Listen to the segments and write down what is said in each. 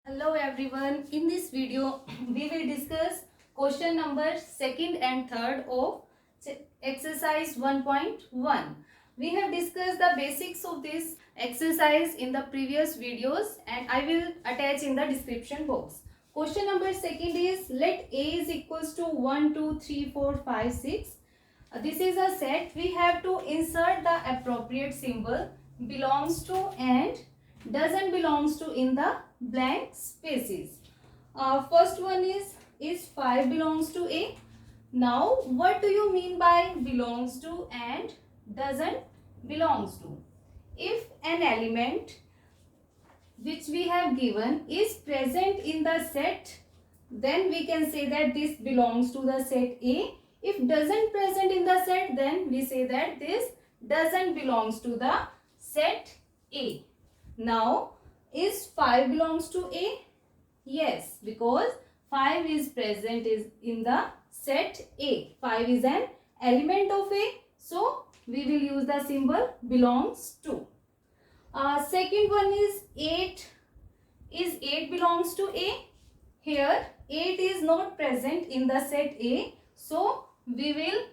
Hello everyone. In this video, we will discuss question number second and third of exercise 1.1. We have discussed the basics of this exercise in the previous videos and I will attach in the description box. Question number second is let A is equals to 1, 2, 3, 4, 5, 6. This is a set. We have to insert the appropriate symbol belongs to and doesn't belongs to in the blank spaces. First one is 5 belongs to A. Now what do you mean by belongs to and doesn't belongs to? If an element which we have given is present in the set, then we can say that this belongs to the set A. If doesn't present in the set, then we say that this doesn't belongs to the set A. Now, is 5 belongs to A? Yes, because 5 is present in the set A. 5 is an element of A. So, we will use the symbol belongs to. Second one is 8. Is 8 belongs to A? Here 8 is not present in the set A. So, we will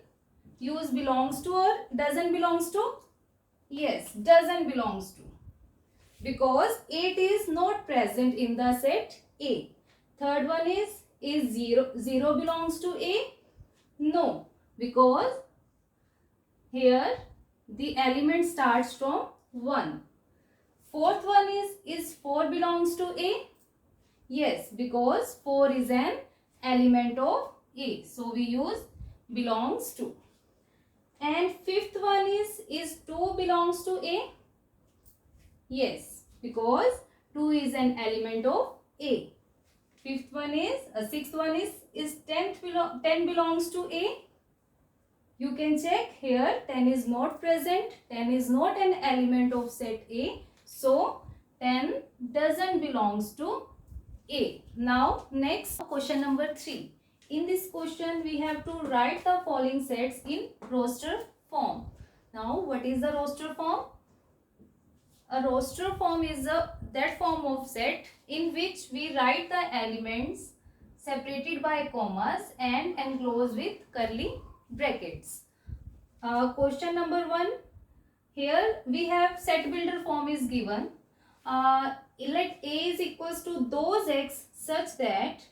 use belongs to or doesn't belongs to? Yes, doesn't belongs to. Because 8 is not present in the set A. Third one is 0. 0 belongs to A? No, because here the element starts from 1. Fourth one is 4 belongs to A? Yes, because 4 is an element of A. So, we use belongs to. And fifth one is 2 belongs to A? Yes, because 2 is an element of A. Sixth one is 10 belongs to A? You can check here 10 is not present. 10 is not an element of set A. So, 10 doesn't belongs to A. Now, next question number 3. In this question, we have to write the following sets in roster form. Now, what is the roster form? A roster form is that form of set in which we write the elements separated by commas and enclosed with curly brackets. Question number 1. Here we have set builder form is given. Let A is equals to those x such that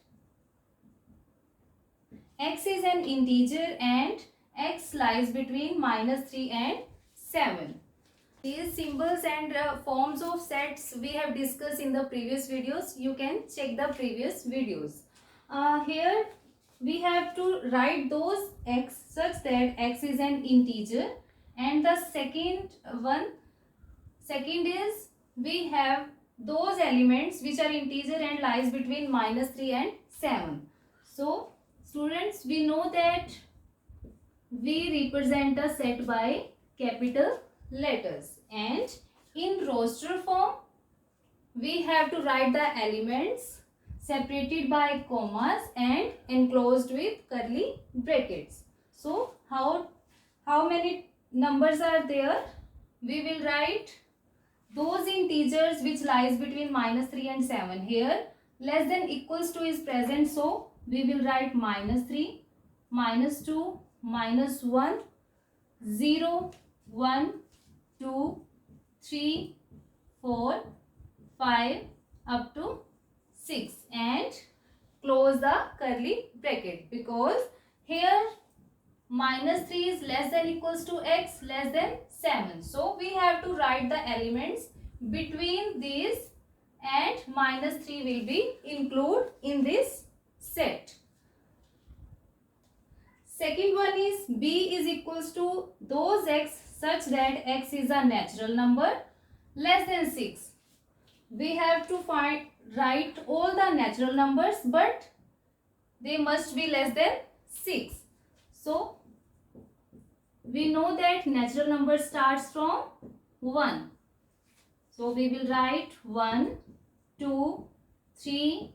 x is an integer and x lies between -3 and 7. These symbols and forms of sets we have discussed in the previous videos. You can check the previous videos. Here we have to write those x such that x is an integer, and the second is we have those elements which are integer and lies between -3 and 7. So students, we know that we represent a set by capital letters, and in roster form we have to write the elements separated by commas and enclosed with curly brackets. So how many numbers are there? We will write those integers which lies between -3 and 7. Here less than equals to is present, so we will write -3, -2, -1, 0, 1, 2, 3, 4, 5 up to 6 and close the curly bracket, because here -3 is less than equals to x less than 7. So we have to write the elements between these, and -3 will be included in this set. Second one is b is equals to those x such that x is a natural number less than 6. We have to write all the natural numbers, but they must be less than 6. So we know that natural number starts from 1. So we will write 1, 2, 3,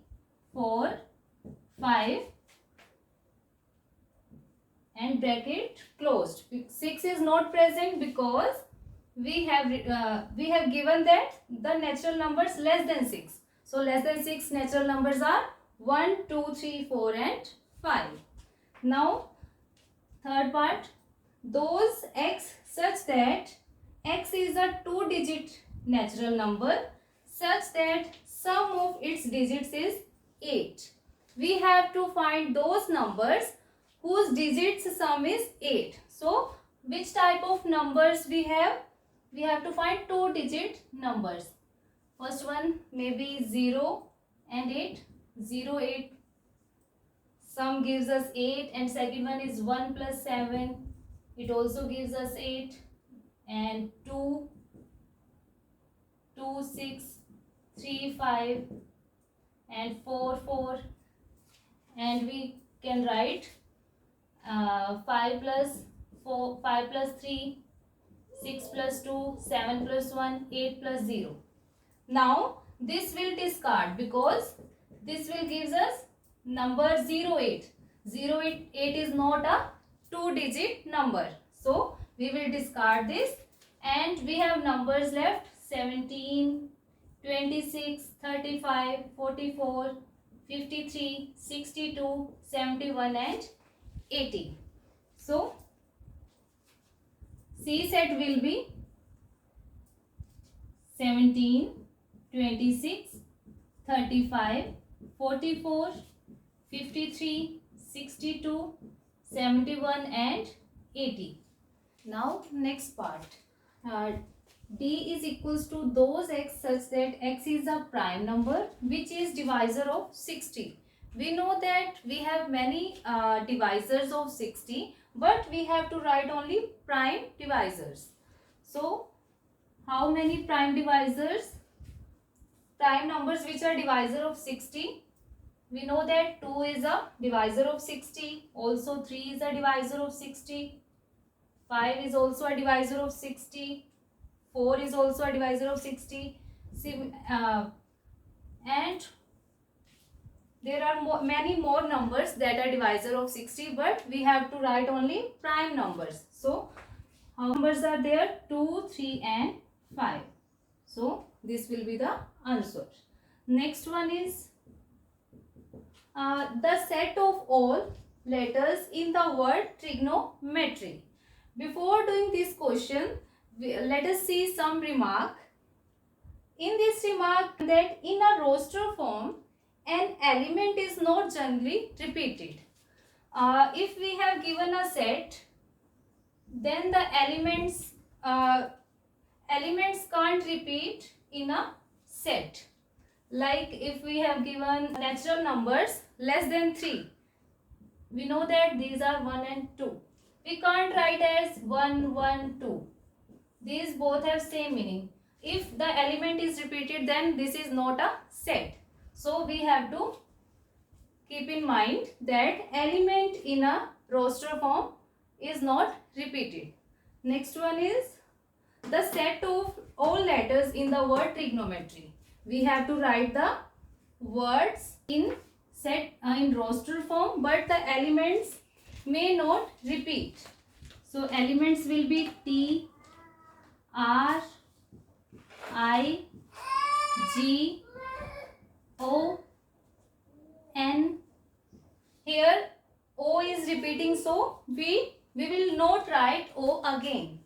4, 5 and bracket closed. 6 is not present because we have given that the natural numbers less than 6. So less than 6 natural numbers are 1, 2, 3, 4 and 5. Now third part, those x such that x is a 2-digit natural number such that sum of its digits is 8. We have to find those numbers whose digits sum is 8. So which type of numbers we have? We have to find 2-digit numbers. First one may be 0 and 8. 0, 8. Sum gives us 8, and second one is 1 plus 7. It also gives us 8. And 2, 2, 6, 3, 5 and 4, 4. And we can write 5 plus 4, 5 plus 3, 6 plus 2, 7 plus 1, 8 plus 0. Now this will discard because this will gives us number 08. 08 is not a 2-digit number. So we will discard this and we have numbers left 17, 26, 35, 44, 53, 62, 71 and 80. So C set will be 17, 26, 35, 44, 53, 62, 71 and 80. Now next part. D is equals to those x such that x is a prime number which is divisor of 60. We know that we have many divisors of 60, but we have to write only prime divisors. So how many prime divisors? Prime numbers which are divisor of 60. We know that 2 is a divisor of 60. Also 3 is a divisor of 60. 5 is also a divisor of 60. 4 is also a divisor of 60. And there are many more numbers that are divisor of 60, but we have to write only prime numbers. So how numbers are there? 2, 3 and 5. So this will be the answer. Next one is the set of all letters in the word trigonometry. Before doing this question, let us see some remark. In this remark, that in a roster form, an element is not generally repeated. If we have given a set, then the elements can't repeat in a set. Like if we have given natural numbers less than 3, we know that these are 1 and 2. We can't write as 1, 1, 2. These both have same meaning. If the element is repeated, then this is not a set. So we have to keep in mind that element in a roster form is not repeated. Next one is the set of all letters in the word trigonometry. We have to write the words in roster form, but the elements may not repeat. So elements will be T, R, I, G, O, N. Here O is repeating, so we will not write O again.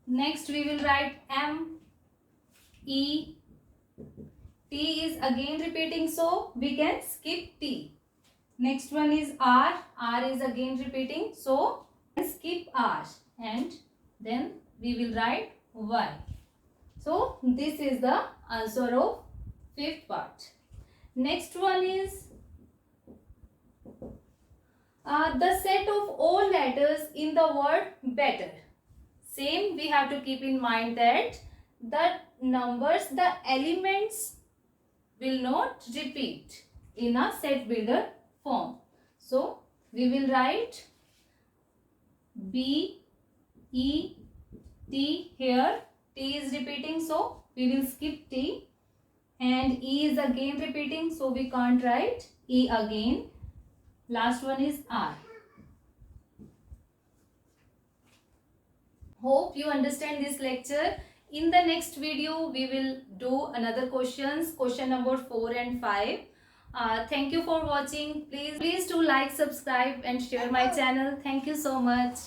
Next we will write M, E. T is again repeating, so we can skip T. Next one is R. R is again repeating, so skip R. And then we will write Y. So this is the answer of fifth part. Next one is the set of all letters in the word better. Same, we have to keep in mind that the numbers, the elements will not repeat in a set builder form. So we will write B, E, T. Here T is repeating, so we will skip T, and E is again repeating, so we can't write E again. Last one is R. Hope you understand this lecture. In the next video, we will do another questions, question number 4 and 5. Thank you for watching. Please do like, subscribe and share my channel. Thank you so much.